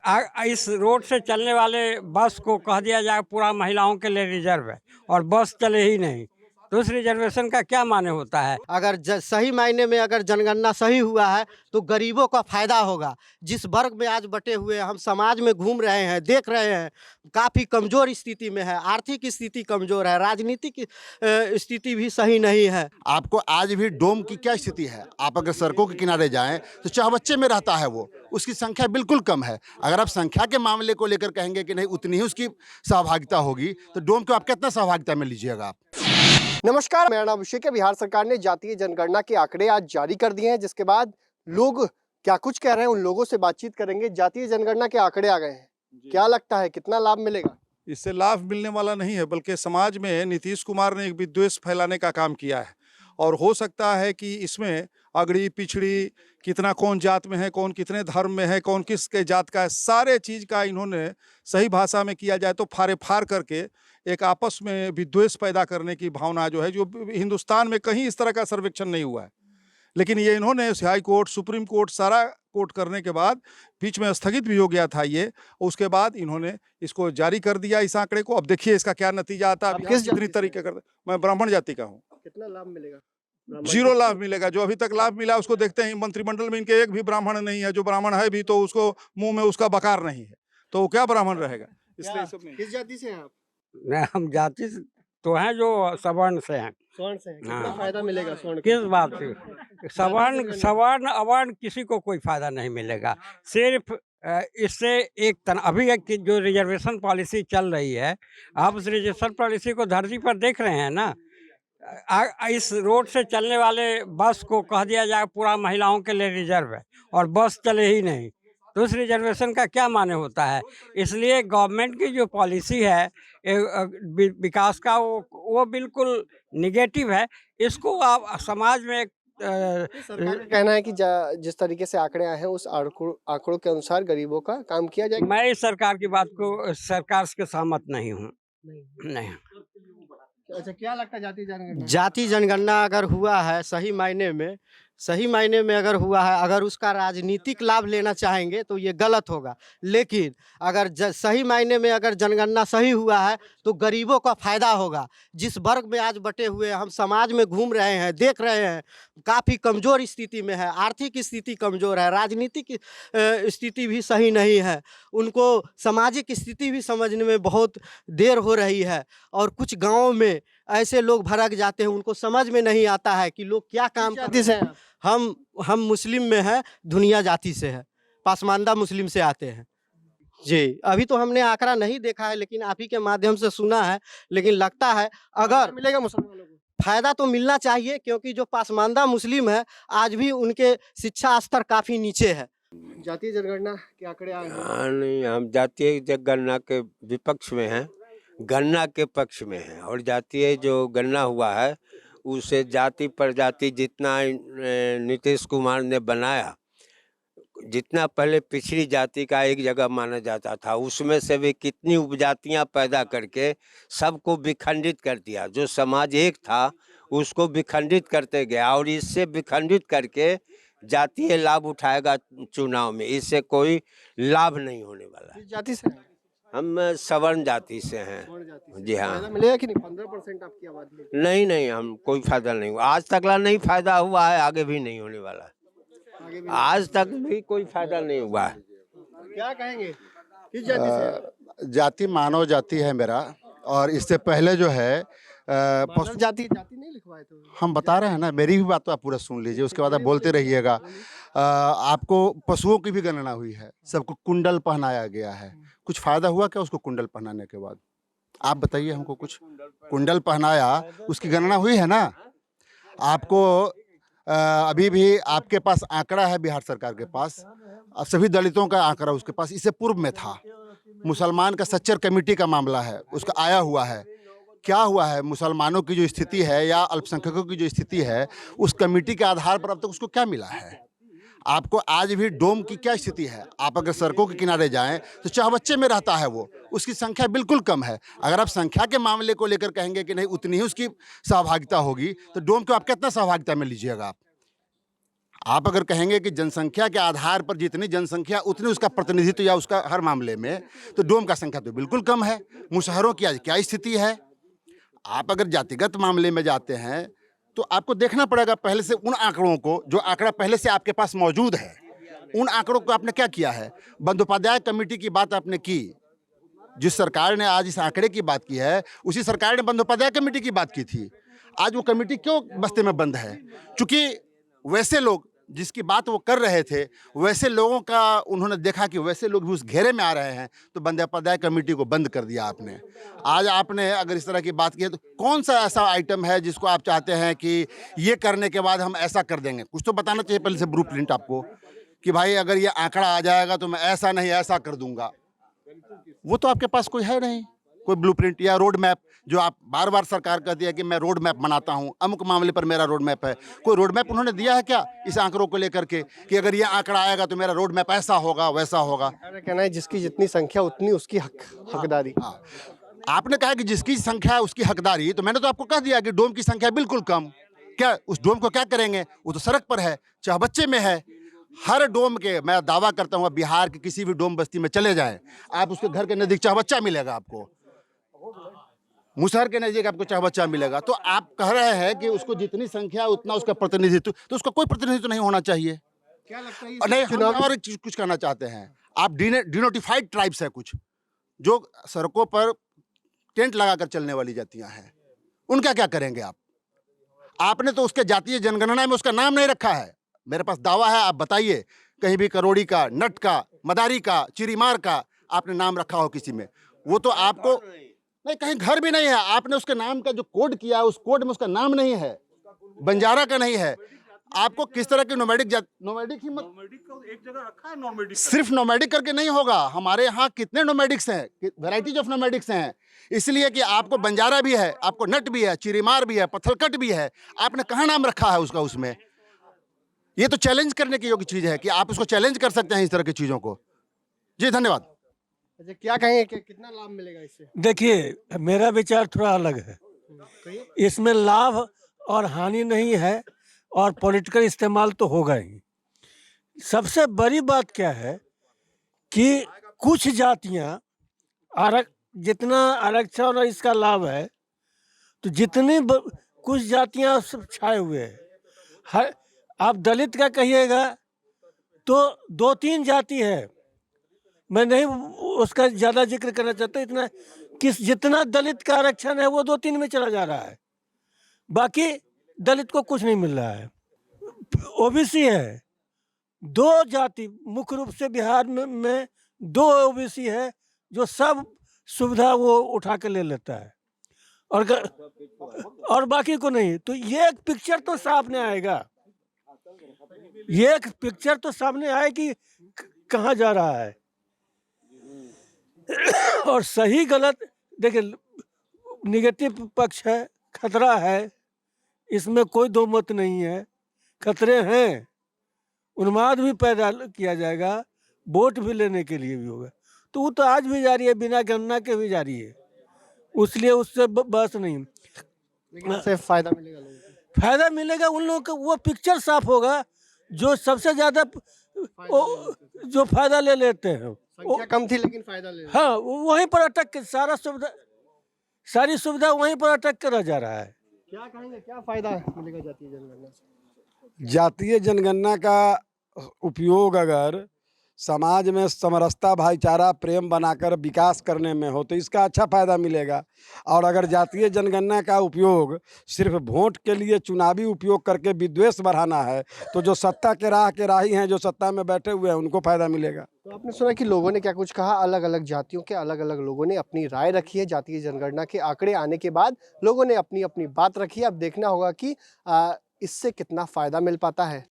इस रोड से चलने वाले बस को कह दिया जाए पूरा महिलाओं के लिए रिजर्व है और बस चले ही नहीं, तो उस रिजर्वेशन का क्या माने होता है? अगर सही मायने में अगर जनगणना सही हुआ है तो गरीबों का फायदा होगा। जिस वर्ग में आज बटे हुए हम समाज में घूम रहे हैं, देख रहे हैं, काफ़ी कमज़ोर स्थिति में है, आर्थिक स्थिति कमज़ोर है, राजनीतिक स्थिति भी सही नहीं है। आपको आज भी डोम की क्या स्थिति है? आप अगर सड़कों के किनारे जाएं तो चौबच्चे में रहता है वो, उसकी संख्या बिल्कुल कम है। अगर आप संख्या के मामले को लेकर कहेंगे कि नहीं उतनी ही उसकी सहभागिता होगी, तो डोम को आप कितना सहभागिता में लीजिएगा आप? नमस्कार, मेरा नाम अभिषेक है। बिहार सरकार ने जातीय जनगणना के आंकड़े आज जारी कर दिए हैं, जिसके बाद लोग क्या कुछ कह रहे हैं उन लोगों से बातचीत करेंगे। जातीय जनगणना के आंकड़े आ गए हैं, क्या लगता है कितना लाभ मिलेगा? इससे लाभ मिलने वाला नहीं है, बल्कि समाज में नीतीश कुमार ने एक विद्वेष फैलाने का काम किया है। और हो सकता है कि इसमें अगड़ी पिछड़ी, कितना कौन जात में है, कौन कितने धर्म में है, कौन किसके जात का है, सारे चीज़ का इन्होंने सही भाषा में किया जाए तो फारे फार करके एक आपस में विद्वेष पैदा करने की भावना जो है, जो हिंदुस्तान में कहीं इस तरह का सर्वेक्षण नहीं हुआ है। लेकिन ये इन्होंने हाई कोर्ट, सुप्रीम कोर्ट, सारा कोर्ट करने के बाद बीच में स्थगित भी हो गया था ये, उसके बाद इन्होंने इसको जारी कर दिया इस आंकड़े को। अब देखिए इसका क्या नतीजा आता है। किस कितनी तरीके कर, मैं ब्राह्मण जाति का हूँ। कितना लाभ मिलेगा? जीरो लाभ मिलेगा। जो अभी तक लाभ मिला उसको देखते हैं, मंत्रिमंडल में इनके एक भी ब्राह्मण नहीं है। जो ब्राह्मण है भी तो उसको मुंह में उसका बकार नहीं है, तो वो क्या ब्राह्मण रहेगा? इसलिए सब नहीं। किस जाति से हैं आप? नहीं, हम जाति तो हैं जो सवर्ण से हैं। स्वर्ण से हैं। कितना हाँ। फायदा मिलेगा स्वर्ण का? किस बात से? सवर्ण सवर्ण अवर्ण किसी को कोई फायदा नहीं मिलेगा। सिर्फ इससे अभी एक जो रिजर्वेशन पॉलिसी चल रही है, आप उस रिजर्वेशन पॉलिसी को धरती पर देख रहे हैं ना। इस रोड से चलने वाले बस को कह दिया जाए पूरा महिलाओं के लिए रिजर्व है और बस चले ही नहीं, तो उस रिजर्वेशन का क्या माने होता है? इसलिए गवर्नमेंट की जो पॉलिसी है विकास का, वो बिल्कुल निगेटिव है। इसको आप समाज में सरकार का कहना है कि जिस तरीके से आंकड़े आए हैं उस आंकड़ों के अनुसार गरीबों का काम किया जाएगा। मैं इस सरकार की बात को सरकार से सहमत नहीं हूँ। नहीं। अच्छा, क्या लगता है जातीय जनगणना? जाति जनगणना अगर हुआ है सही मायने में अगर हुआ है, अगर उसका राजनीतिक लाभ लेना चाहेंगे तो ये गलत होगा। लेकिन अगर सही मायने में अगर जनगणना सही हुआ है तो गरीबों का फायदा होगा। जिस वर्ग में आज बटे हुए हम समाज में घूम रहे हैं, देख रहे हैं, काफ़ी कमज़ोर स्थिति में है, आर्थिक स्थिति कमज़ोर है, राजनीतिक स्थिति भी सही नहीं है, उनको सामाजिक स्थिति भी समझने में बहुत देर हो रही है। और कुछ गाँवों में ऐसे लोग भड़क जाते हैं, उनको समझ में नहीं आता है कि लोग क्या काम जाति से हैं आप? हम मुस्लिम में हैं, धुनिया जाति से है, पासमानदा मुस्लिम से आते हैं जी। अभी तो हमने आंकड़ा नहीं देखा है, लेकिन आप ही के माध्यम से सुना है। लेकिन लगता है अगर मिलेगा मुसलमानों को? फायदा तो मिलना चाहिए, क्योंकि जो पासमानदा मुस्लिम है आज भी उनके शिक्षा स्तर काफ़ी नीचे है। जातीय जनगणना के आंकड़े आए हैं। नहीं, हम जातीय जनगणना के विपक्ष में हैं, गणना के पक्ष में हैं। और जातीय जो गणना हुआ है उसे जाति प्रजाति जितना नीतीश कुमार ने बनाया, जितना पहले पिछड़ी जाति का एक जगह माना जाता था, उसमें से भी कितनी उपजातियां पैदा करके सबको विखंडित कर दिया। जो समाज एक था उसको विखंडित करते गया, और इससे विखंडित करके जातीय लाभ उठाएगा चुनाव में। इससे कोई लाभ नहीं होने वाला है। किस जाति से हैं? हम सवर्ण जाति से हैं। स्वर्ण जाति से। जी हाँ। फायदा मिलेगा कि नहीं? 15% आपकी आबादी है। नहीं, हम कोई फायदा नहीं हुआ आज तक। नहीं फायदा हुआ है, आगे भी नहीं होने वाला है। आगे भी आज तक भी कोई फायदा नहीं हुआ है। क्या कहेंगे? किस जाति से हैं? जाति मानव जाति है मेरा, और इससे पहले जो है मानव जाति नहीं लिखवाए तो? हम बता रहे हैं ना, मेरी भी बात तो आप पूरा सुन लीजिए, उसके बाद आप बोलते रहिएगा। आपको पशुओं की भी गणना हुई है, सबको कुंडल पहनाया गया है। कुछ फायदा हुआ क्या उसको कुंडल पहनाने के बाद? आप बताइए हमको। कुछ कुंडल पहनाया, उसकी गणना हुई है ना? आपको अभी भी आपके पास आंकड़ा है बिहार सरकार के पास, सभी दलितों का आंकड़ा उसके पास इससे पूर्व में था। मुसलमान का सच्चर कमेटी का मामला है, उसका आया हुआ है। क्या हुआ है, मुसलमानों की जो स्थिति है या अल्पसंख्यकों की जो स्थिति है, उस कमेटी के आधार पर अब तक उसको क्या मिला है? आपको आज भी डोम की क्या स्थिति है? आप अगर सड़कों के किनारे जाएं तो चौबच्चे में रहता है वो, उसकी संख्या बिल्कुल कम है। अगर आप संख्या के मामले को लेकर कहेंगे कि नहीं उतनी ही उसकी सहभागिता होगी, तो डोम को आप कितना सहभागिता में लीजिएगा आप? आप अगर कहेंगे कि जनसंख्या के आधार पर जितनी जनसंख्या उतनी उसका प्रतिनिधित्व या उसका हर मामले में, तो डोम का संख्या तो बिल्कुल कम है। मुसहरों की आज क्या स्थिति है? आप अगर जातिगत मामले में जाते हैं तो आपको देखना पड़ेगा पहले से उन आंकड़ों को, जो आंकड़ा पहले से आपके पास मौजूद है, उन आंकड़ों को आपने क्या किया है। बंदोपाध्याय कमेटी की बात आपने की, जिस सरकार ने आज इस आंकड़े की बात की है उसी सरकार ने बंदोपाध्याय कमेटी की बात की थी। आज वो कमेटी क्यों बस्ते में बंद है? क्योंकि वैसे लोग जिसकी बात वो कर रहे थे, वैसे लोगों का उन्होंने देखा कि वैसे लोग भी उस घेरे में आ रहे हैं, तो बंदोपाध्याय कमेटी को बंद कर दिया आपने। आज आपने अगर इस तरह की बात की है तो कौन सा ऐसा आइटम है जिसको आप चाहते हैं कि ये करने के बाद हम ऐसा कर देंगे? कुछ तो बताना चाहिए पहले से ब्लूप्रिंट आपको, कि भाई अगर ये आंकड़ा आ जाएगा तो मैं ऐसा नहीं ऐसा कर दूंगा। वो तो आपके पास कोई है नहीं, कोई ब्लूप्रिंट या रोड मैप, जो आप बार बार सरकार कहती है कि मैं रोड मैप बनाता हूं, अमुक मामले पर मेरा रोड मैप है। कोई रोड मैप उन्होंने दिया है क्या इस आंकड़ों को लेकर के, कि अगर ये आंकड़ा आएगा तो मेरा रोड मैप ऐसा होगा वैसा होगा? मेरा कहना है जिसकी जितनी संख्या उतनी उसकी हकदारी। हाँ, आपने कहा कि जिसकी संख्या है उसकी हकदारी, तो मैंने तो आपको कह दिया कि डोम की संख्या बिल्कुल कम। क्या उस डोम को क्या करेंगे? वो तो सड़क पर है, चहबच्चे में है। हर डोम के, मैं दावा करता हूँ बिहार की किसी भी डोम बस्ती में चले जाएं, आप उसके घर के नजदीक चहबच्चा मिलेगा आपको, मुसहर के नजदीक आपको चहबच्चा मिलेगा। तो आप कह रहे हैं कि उसको जितनी संख्या उतना उसका प्रतिनिधित्व, तो उसका कोई प्रतिनिधित्व नहीं होना चाहिए। क्या लगता है और नहीं, हम और एक चीज कुछ कहना चाहते हैं। आप डिनोटिफाइड ट्राइब्स है कुछ, जो सड़कों पर टेंट लगाकर चलने वाली जातियां हैं, उनका क्या करेंगे आप? आपने तो उसके जातीय जनगणना में उसका नाम नहीं रखा है। मेरे पास दावा है, आप बताइए कहीं भी करोड़ी का, नट का, मदारी का, चिरीमार का आपने नाम रखा हो किसी में? वो तो आपको नहीं, कहीं घर भी नहीं है। आपने उसके नाम का जो कोड किया है उस कोड में उसका नाम नहीं है, बंजारा का नहीं है। आपको किस तरह की नोमैडिक ही मत, एक जगह रखा है नॉर्मेडिक। सिर्फ नोमैडिक करके नहीं होगा। हमारे यहाँ कितने नोमैडिक्स हैं, वैराइटीज ऑफ नोमैडिक्स हैं। इसलिए कि आपको बंजारा भी है, आपको नट भी है, चिरीमार भी है, पत्थलकट भी है। आपने कहाँ नाम रखा है उसका उसमें? ये तो चैलेंज करने की योग्य चीज है कि आप उसको चैलेंज कर सकते हैं इस तरह की चीजों को। जी धन्यवाद। अच्छा, क्या कहेंगे कि कितना लाभ मिलेगा इससे? देखिए, मेरा विचार थोड़ा अलग है। कहिए। इसमें लाभ और हानि नहीं है, और पॉलिटिकल इस्तेमाल तो होगा ही। सबसे बड़ी बात क्या है कि कुछ जातियां जितना आरक्षण और इसका लाभ है, तो कुछ जातियां सब छाए हुए हैं। आप दलित का कहिएगा तो 2-3 जाति है, मैं नहीं उसका ज़्यादा जिक्र करना चाहता। इतना जितना दलित का आरक्षण है वो 2-3 में चला जा रहा है, बाकी दलित को कुछ नहीं मिल रहा है। ओबीसी है 2 जाति, मुख्य रूप से बिहार में 2 ओबीसी है जो सब सुविधा वो उठा के ले लेता है, और बाकी को नहीं। तो ये एक पिक्चर तो सामने आएगा, ये एक पिक्चर तो सामने आए कि कहाँ जा रहा है। और सही गलत देखिए, निगेटिव पक्ष है, खतरा है, इसमें कोई दो मत नहीं है। खतरे हैं, उन्माद भी पैदा किया जाएगा, वोट भी लेने के लिए भी होगा। तो वो तो आज भी जारी है, बिना गणना के भी जारी है, इसलिए उससे बस नहीं। लेकिन इससे फायदा मिलेगा लोगों को। फायदा मिलेगा उन लोगों को, वो पिक्चर साफ होगा जो सबसे ज्यादा जो फायदा ले लेते हैं। संख्या कम थी लेकिन फायदा ले रहे हैं। हाँ, वहीं पर अटक के सारी सुविधा वहीं पर अटक कर रह जा रहा है। क्या कहेंगे, क्या फायदा मिलेगा जातीय जनगणना से? जातीय जनगणना का उपयोग अगर समाज में समरसता, भाईचारा, प्रेम बनाकर विकास करने में हो तो इसका अच्छा फायदा मिलेगा। और अगर जातीय जनगणना का उपयोग सिर्फ वोट के लिए चुनावी उपयोग करके विद्वेष बढ़ाना है तो जो सत्ता के राही हैं, जो सत्ता में बैठे हुए हैं, उनको फायदा मिलेगा। तो आपने सुना कि लोगों ने क्या कुछ कहा, अलग अलग जातियों के अलग अलग लोगों ने अपनी राय रखी है। जातीय जनगणना के आंकड़े आने के बाद लोगों ने अपनी अपनी बात रखी है। अब देखना होगा कि इससे कितना फायदा मिल पाता है।